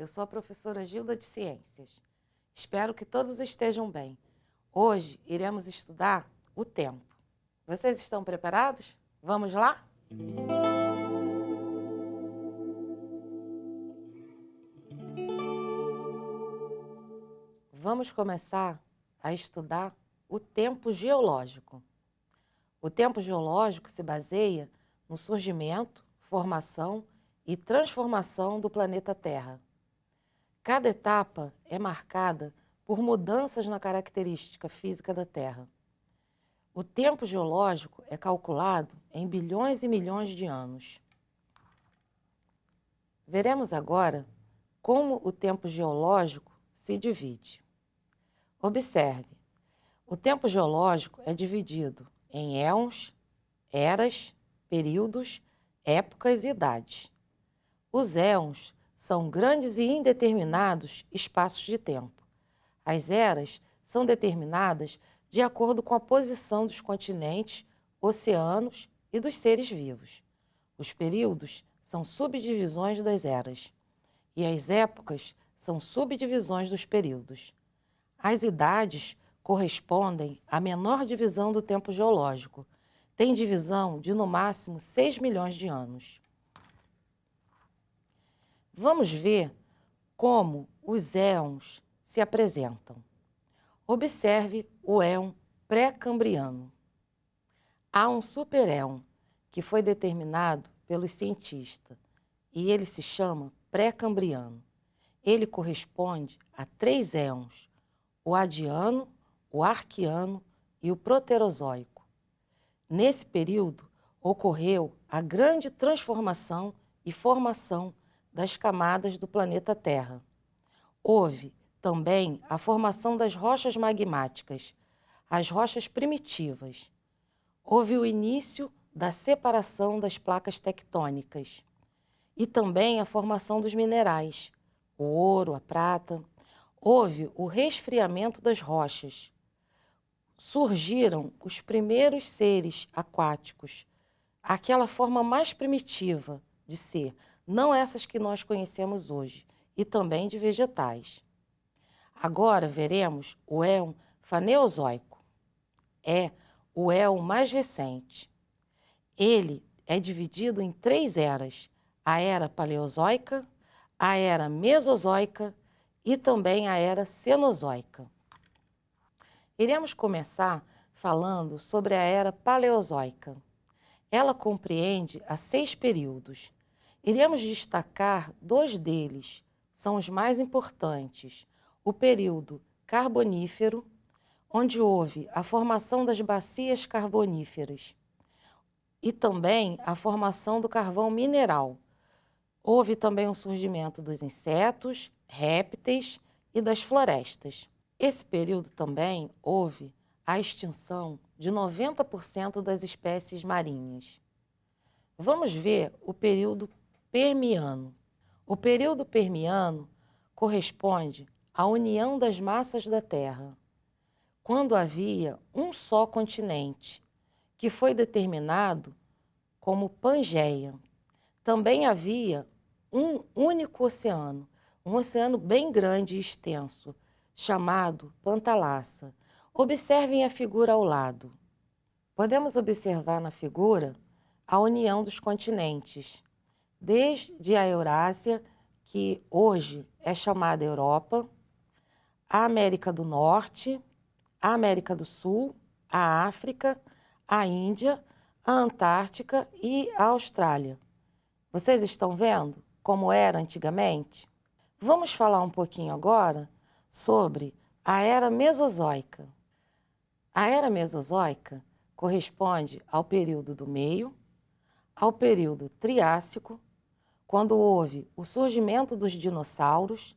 eu sou a professora Gilda de Ciências. Espero que todos estejam bem. Hoje iremos estudar o tempo. Vocês estão preparados? Vamos lá? Vamos começar a estudar o tempo geológico. O tempo geológico se baseia no surgimento, formação e transformação do planeta Terra. Cada etapa é marcada por mudanças na característica física da Terra. O tempo geológico é calculado em bilhões e milhões de anos. Veremos agora como o tempo geológico se divide. Observe, o tempo geológico é dividido em éons, eras, períodos, épocas e idades. Os éons são grandes e indeterminados espaços de tempo. As eras são determinadas de acordo com a posição dos continentes, oceanos e dos seres vivos. Os períodos são subdivisões das eras e as épocas são subdivisões dos períodos. As idades correspondem à menor divisão do tempo geológico. Tem divisão de no máximo 6 milhões de anos. Vamos ver como os éons se apresentam. Observe o éon pré-cambriano. Há um superéon que foi determinado pelos cientistas e ele se chama pré-cambriano. Ele corresponde a 3 éons, o adiano, o arquiano e o proterozoico. Nesse período ocorreu a grande transformação e formação das camadas do planeta Terra. Houve também a formação das rochas magmáticas, as rochas primitivas. Houve o início da separação das placas tectônicas e também a formação dos minerais, o ouro, a prata. Houve o resfriamento das rochas. Surgiram os primeiros seres aquáticos, aquela forma mais primitiva de ser, não essas que nós conhecemos hoje, e também de vegetais. Agora veremos o éon faneozoico. É o éon mais recente. Ele é dividido em 3 eras, a era paleozoica, a era mesozoica e também a era cenozoica. Iremos começar falando sobre a era paleozoica. Ela compreende a 6 períodos. Iremos destacar 2 deles, são os mais importantes. O período carbonífero, onde houve a formação das bacias carboníferas, e também a formação do carvão mineral. Houve também o surgimento dos insetos, répteis e das florestas. Esse período também houve a extinção de 90% das espécies marinhas. Vamos ver o período Permiano. O período Permiano corresponde à união das massas da Terra, quando havia um só continente, que foi determinado como Pangeia. Também havia um único oceano, um oceano bem grande e extenso, chamado Pantalassa. Observem a figura ao lado. Podemos observar na figura a união dos continentes, desde a Eurásia, que hoje é chamada Europa, a América do Norte, a América do Sul, a África, a Índia, a Antártica e a Austrália. Vocês estão vendo como era antigamente? Vamos falar um pouquinho agora sobre a Era Mesozoica. A Era Mesozoica corresponde ao período do meio, ao período Triássico, quando houve o surgimento dos dinossauros,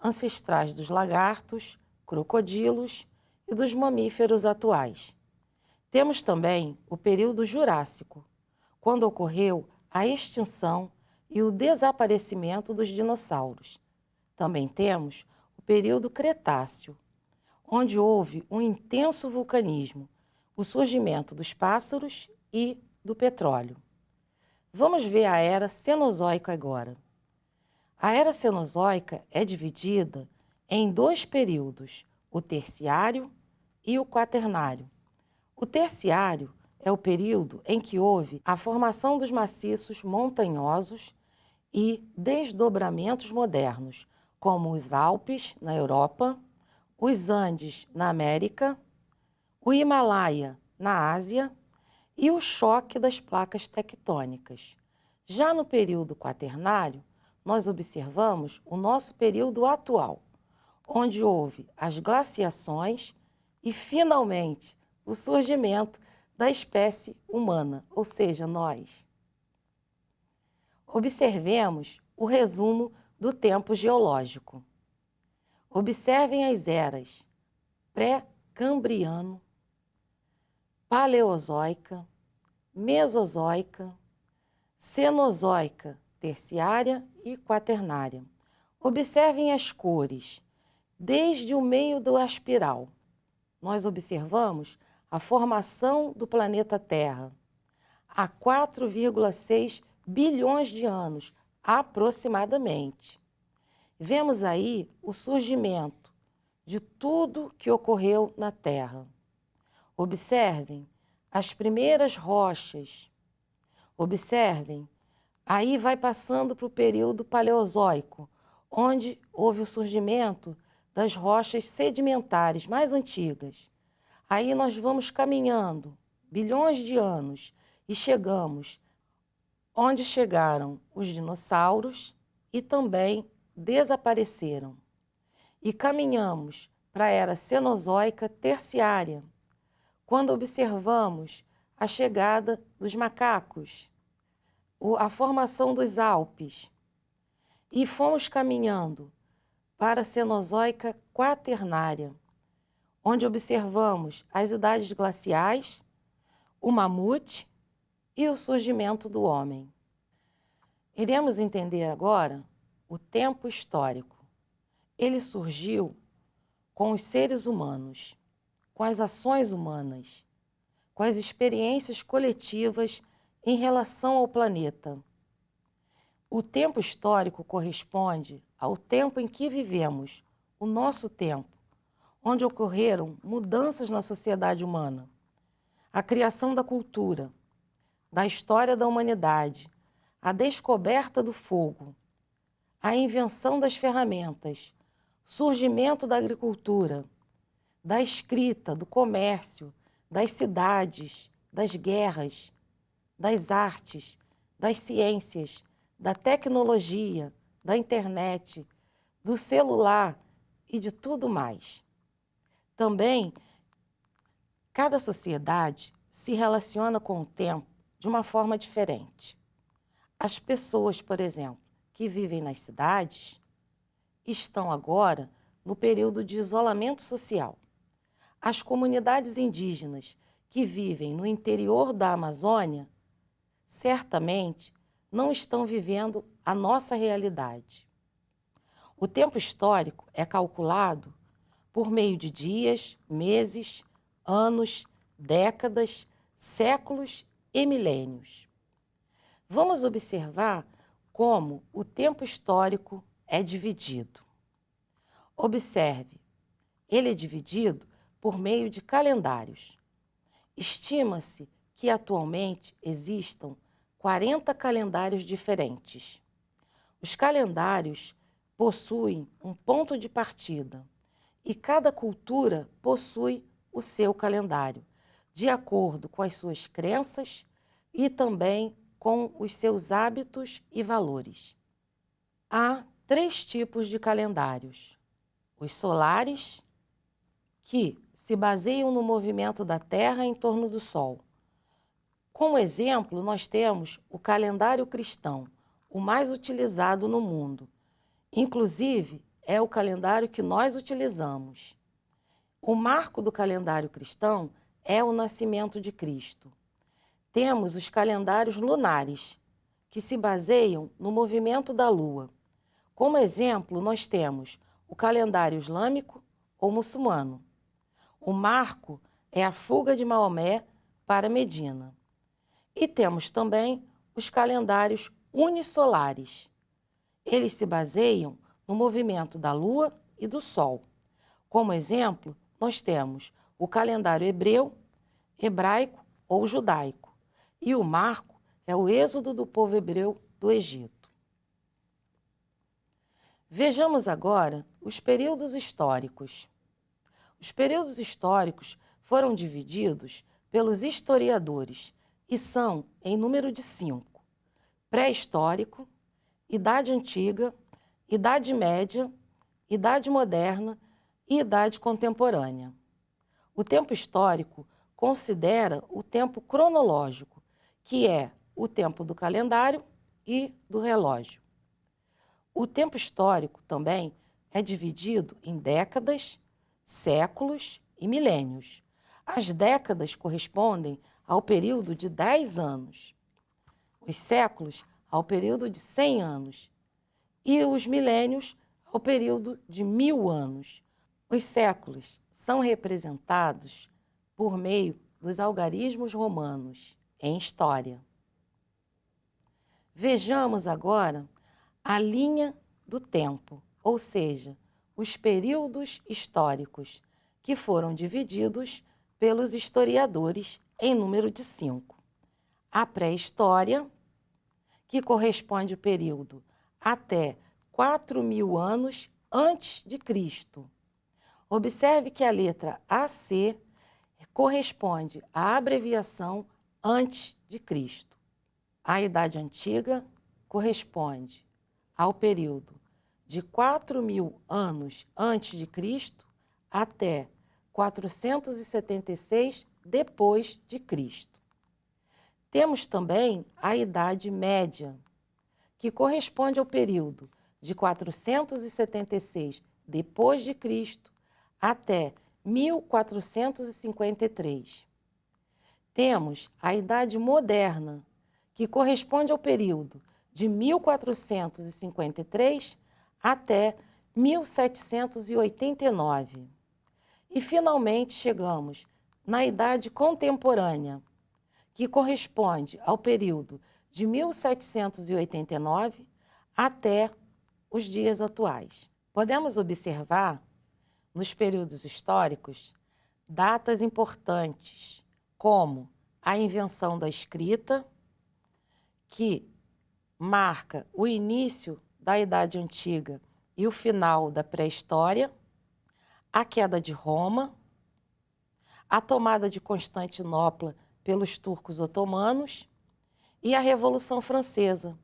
ancestrais dos lagartos, crocodilos e dos mamíferos atuais. Temos também o período Jurássico, quando ocorreu a extinção e o desaparecimento dos dinossauros. Também temos o período Cretáceo, onde houve um intenso vulcanismo, o surgimento dos pássaros e do petróleo. Vamos ver a Era Cenozoica agora. A Era Cenozoica é dividida em dois períodos, o Terciário e o Quaternário. O Terciário é o período em que houve a formação dos maciços montanhosos e desdobramentos modernos, como os Alpes, na Europa, os Andes, na América, o Himalaia, na Ásia, e o choque das placas tectônicas. Já no período quaternário, nós observamos o nosso período atual, onde houve as glaciações e, finalmente, o surgimento da espécie humana, ou seja, nós. Observemos o resumo do tempo geológico. Observem as eras pré-cambriano, paleozoica, mesozoica, cenozoica, terciária e quaternária. Observem as cores. Desde o meio do espiral, nós observamos a formação do planeta Terra há 4,6 bilhões de anos, aproximadamente. Vemos aí o surgimento de tudo que ocorreu na Terra. Observem as primeiras rochas. Observem, aí vai passando para o período paleozoico, onde houve o surgimento das rochas sedimentares mais antigas. Aí nós vamos caminhando bilhões de anos e chegamos onde chegaram os dinossauros e também desapareceram. E caminhamos para a Era Cenozoica Terciária, quando observamos a chegada dos macacos, a formação dos Alpes, e fomos caminhando para a Cenozoica Quaternária, onde observamos as idades glaciais, o mamute e o surgimento do homem. Iremos entender agora o tempo histórico. Ele surgiu com os seres humanos, com as ações humanas, com as experiências coletivas em relação ao planeta. O tempo histórico corresponde ao tempo em que vivemos, o nosso tempo, onde ocorreram mudanças na sociedade humana, a criação da cultura, da história da humanidade, a descoberta do fogo, a invenção das ferramentas, surgimento da agricultura, da escrita, do comércio, das cidades, das guerras, das artes, das ciências, da tecnologia, da internet, do celular e de tudo mais. Também, cada sociedade se relaciona com o tempo de uma forma diferente. As pessoas, por exemplo, que vivem nas cidades, estão agora no período de isolamento social. As comunidades indígenas que vivem no interior da Amazônia, certamente não estão vivendo a nossa realidade. O tempo histórico é calculado por meio de dias, meses, anos, décadas, séculos e milênios. Vamos observar como o tempo histórico é dividido. Observe, ele é dividido por meio de calendários. Estima-se que atualmente existam 40 calendários diferentes. Os calendários possuem um ponto de partida e cada cultura possui o seu calendário, de acordo com as suas crenças e também com os seus hábitos e valores. Há 3 tipos de calendários: os solares, que se baseiam no movimento da Terra em torno do Sol. Como exemplo, nós temos o calendário cristão, o mais utilizado no mundo. Inclusive, é o calendário que nós utilizamos. O marco do calendário cristão é o nascimento de Cristo. Temos os calendários lunares, que se baseiam no movimento da Lua. Como exemplo, nós temos o calendário islâmico ou muçulmano. O marco é a fuga de Maomé para Medina. E temos também os calendários unisolares. Eles se baseiam no movimento da Lua e do Sol. Como exemplo, nós temos o calendário hebreu, hebraico ou judaico, e o marco é o êxodo do povo hebreu do Egito. Vejamos agora os períodos históricos. Os períodos históricos foram divididos pelos historiadores e são em número de 5: pré-histórico, Idade Antiga, Idade Média, Idade Moderna e Idade Contemporânea. O tempo histórico considera o tempo cronológico, que é o tempo do calendário e do relógio. O tempo histórico também é dividido em décadas, séculos e milênios. As décadas correspondem ao período de 10 anos, os séculos ao período de 100 anos e os milênios ao período de 1000 anos. Os séculos são representados por meio dos algarismos romanos em história. Vejamos agora a linha do tempo, ou seja, os períodos históricos, que foram divididos pelos historiadores em número de 5. A pré-história, que corresponde ao período até 4.000 anos antes de Cristo. Observe que a letra AC corresponde à abreviação antes de Cristo. A Idade Antiga corresponde ao período de 4.000 anos antes de Cristo até 476 depois de Cristo. Temos também a Idade Média, que corresponde ao período de 476 depois de Cristo até 1453. Temos a Idade Moderna, que corresponde ao período de 1453 até 1789. E, finalmente, chegamos na Idade Contemporânea, que corresponde ao período de 1789 até os dias atuais. Podemos observar, nos períodos históricos, datas importantes, como a invenção da escrita, que marca o início da Idade Antiga e o final da pré-história, a queda de Roma, a tomada de Constantinopla pelos turcos otomanos e a Revolução Francesa,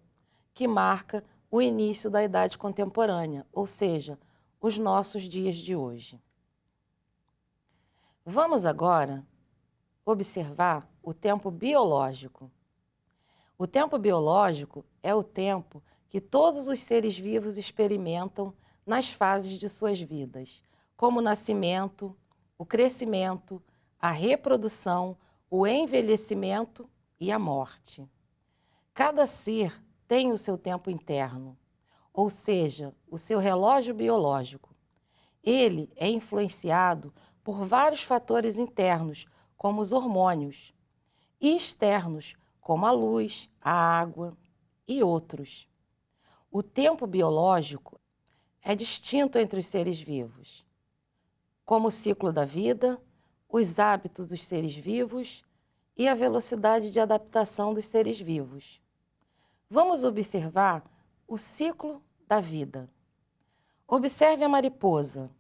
que marca o início da Idade Contemporânea, ou seja, os nossos dias de hoje. Vamos agora observar o tempo biológico. O tempo biológico é o tempo que todos os seres vivos experimentam nas fases de suas vidas, como o nascimento, o crescimento, a reprodução, o envelhecimento e a morte. Cada ser tem o seu tempo interno, ou seja, o seu relógio biológico. Ele é influenciado por vários fatores internos, como os hormônios, e externos, como a luz, a água e outros. O tempo biológico é distinto entre os seres vivos, como o ciclo da vida, os hábitos dos seres vivos e a velocidade de adaptação dos seres vivos. Vamos observar o ciclo da vida. Observe a mariposa.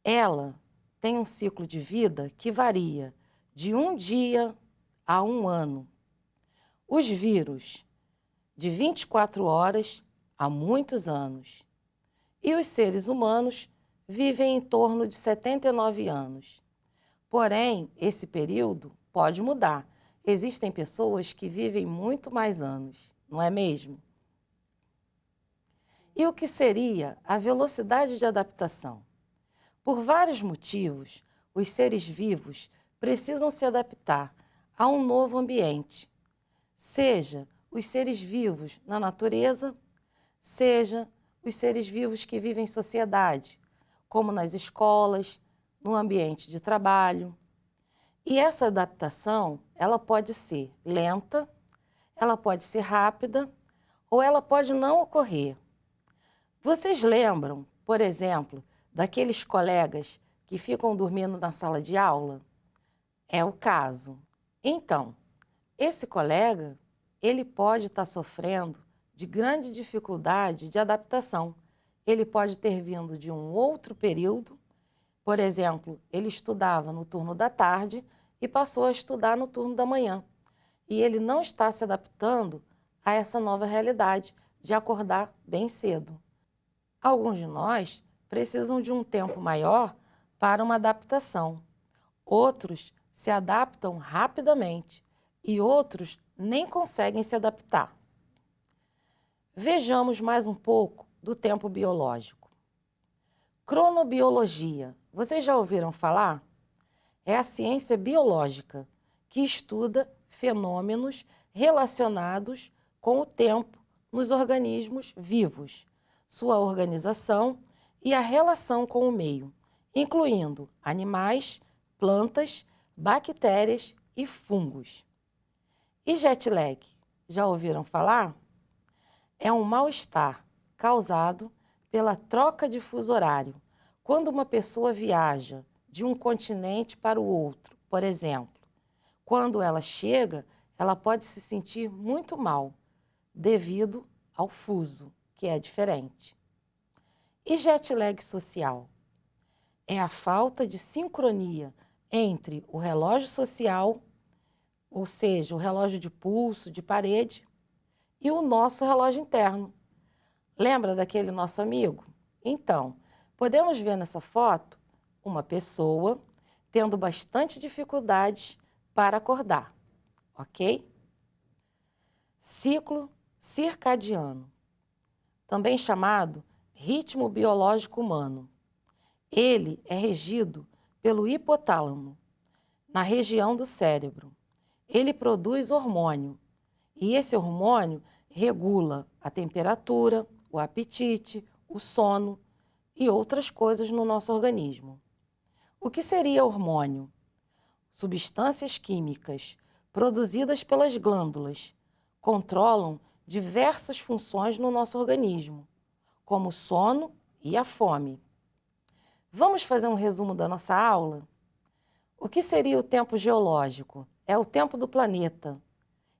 Ela tem um ciclo de vida que varia de 1 dia a 1 ano. Os vírus, de 24 horas a muitos anos. E os seres humanos vivem em torno de 79 anos. Porém, esse período pode mudar. Existem pessoas que vivem muito mais anos, não é mesmo? E o que seria a velocidade de adaptação? Por vários motivos, os seres vivos precisam se adaptar a um novo ambiente, seja os seres vivos na natureza, seja os seres vivos que vivem em sociedade, como nas escolas, no ambiente de trabalho. E essa adaptação, ela pode ser lenta, ela pode ser rápida ou ela pode não ocorrer. Vocês lembram, por exemplo, daqueles colegas que ficam dormindo na sala de aula? É o caso. Então, esse colega, ele pode estar sofrendo de grande dificuldade de adaptação. Ele pode ter vindo de um outro período, por exemplo, ele estudava no turno da tarde e passou a estudar no turno da manhã. E ele não está se adaptando a essa nova realidade de acordar bem cedo. Alguns de nós precisam de um tempo maior para uma adaptação. Outros se adaptam rapidamente e outros nem conseguem se adaptar. Vejamos mais um pouco do tempo biológico. Cronobiologia. Vocês já ouviram falar? É a ciência biológica que estuda fenômenos relacionados com o tempo nos organismos vivos, sua organização e a relação com o meio, incluindo animais, plantas, bactérias e fungos. E jet lag? Já ouviram falar? É um mal-estar causado pela troca de fuso horário. Quando uma pessoa viaja de um continente para o outro, por exemplo, quando ela chega, ela pode se sentir muito mal devido ao fuso, que é diferente. E jet lag social? É a falta de sincronia entre o relógio social, ou seja, o relógio de pulso, de parede, e o nosso relógio interno. Lembra daquele nosso amigo? Então, podemos ver nessa foto uma pessoa tendo bastante dificuldades para acordar, ok? Ciclo circadiano, também chamado ritmo biológico humano. Ele é regido pelo hipotálamo, na região do cérebro. Ele produz hormônio, e esse hormônio regula a temperatura, o apetite, o sono e outras coisas no nosso organismo. O que seria hormônio? Substâncias químicas produzidas pelas glândulas controlam diversas funções no nosso organismo, como o sono e a fome. Vamos fazer um resumo da nossa aula? O que seria o tempo geológico? É o tempo do planeta.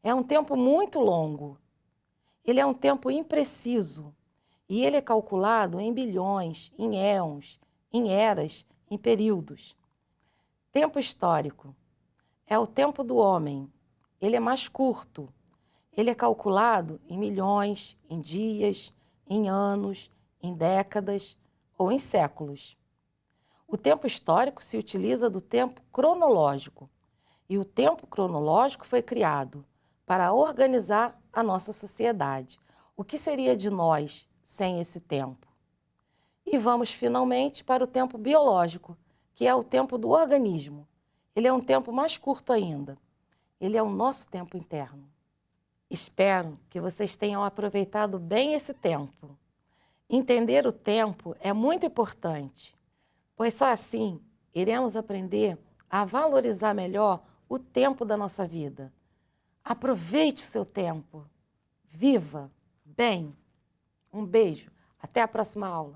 É um tempo muito longo. Ele é um tempo impreciso e ele é calculado em bilhões, em éons, em eras, em períodos. Tempo histórico é o tempo do homem. Ele é mais curto. Ele é calculado em milhões, em dias, em anos, em décadas ou em séculos. O tempo histórico se utiliza do tempo cronológico, e o tempo cronológico foi criado para organizar a nossa sociedade. O que seria de nós sem esse tempo? E vamos finalmente para o tempo biológico, que é o tempo do organismo. Ele é um tempo mais curto ainda. Ele é o nosso tempo interno. Espero que vocês tenham aproveitado bem esse tempo. Entender o tempo é muito importante, pois só assim iremos aprender a valorizar melhor o tempo da nossa vida. Aproveite o seu tempo. Viva bem. Um beijo. Até a próxima aula.